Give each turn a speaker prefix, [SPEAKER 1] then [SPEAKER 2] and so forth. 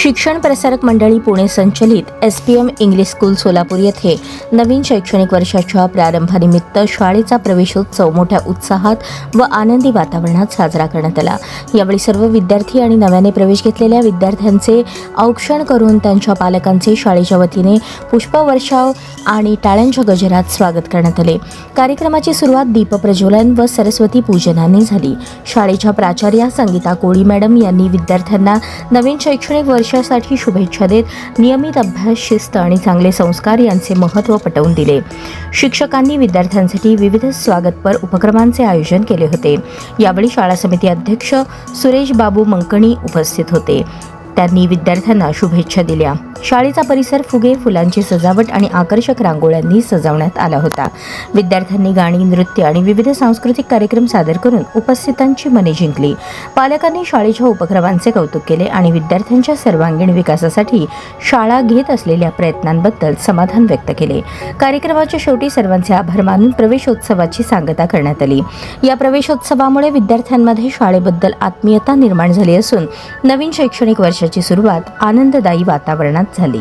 [SPEAKER 1] शिक्षण प्रसारक मंडळी पुणे संचलित SPM इंग्लिश स्कूल सोलापूर येथे नवीन शैक्षणिक वर्षाच्या प्रारंभानिमित्त शाळेचा प्रवेशोत्सव मोठ्या उत्साहात व आनंदी वातावरणात साजरा करण्यात आला। यावेळी सर्व विद्यार्थी आणि नव्याने प्रवेश घेतलेल्या विद्यार्थ्यांचे औक्षण करून त्यांच्या पालकांचे शाळेच्या वतीने पुष्पवर्षाव आणि टाळ्यांच्या गजरात स्वागत करण्यात आले। कार्यक्रमाची सुरुवात दीपप्रज्वलन व सरस्वती पूजनाने झाली। शाळेच्या प्राचार्या संगीता कोळी मॅडम यांनी विद्यार्थ्यांना नवीन शैक्षणिक वर्षासाठी शुभेच्छा देत नियमित अभ्यास, शिस्त आणि चांगले संस्कार यांचे महत्त्व पटवून दिले। शिक्षकांनी विद्यार्थ्यांसाठी विविध स्वागतपर उपक्रमांचे आयोजन केले होते। यावेळी शाळा समिती अध्यक्ष सुरेश बाबू मंकणी उपस्थित होते। त्यांनी विद्यार्थ्यांना शुभेच्छा दिल्या। शाळेचा परिसर फुगे, फुलांची सजावट आणि आकर्षक रांगोळ्यांनी सजवण्यात आला होता। विद्यार्थ्यांनी गाणी, नृत्य आणि विविध सांस्कृतिक कार्यक्रम सादर करून उपस्थितांची मने जिंकली। पालकांनी शाळेच्या उपक्रमांचे कौतुक केले आणि विद्यार्थ्यांच्या सर्वांगीण विकासासाठी शाळा घेत असलेल्या प्रयत्नांबद्दल समाधान व्यक्त केले। कार्यक्रमाच्या शेवटी सर्वांचे आभार मानून प्रवेशोत्सवाची सांगता करण्यात आली। या प्रवेशोत्सवामुळे विद्यार्थ्यांमध्ये शाळेबद्दल आत्मीयता निर्माण झाली असून नवीन शैक्षणिक वर्षाची सुरुवात आनंददायी वातावरणात झाली।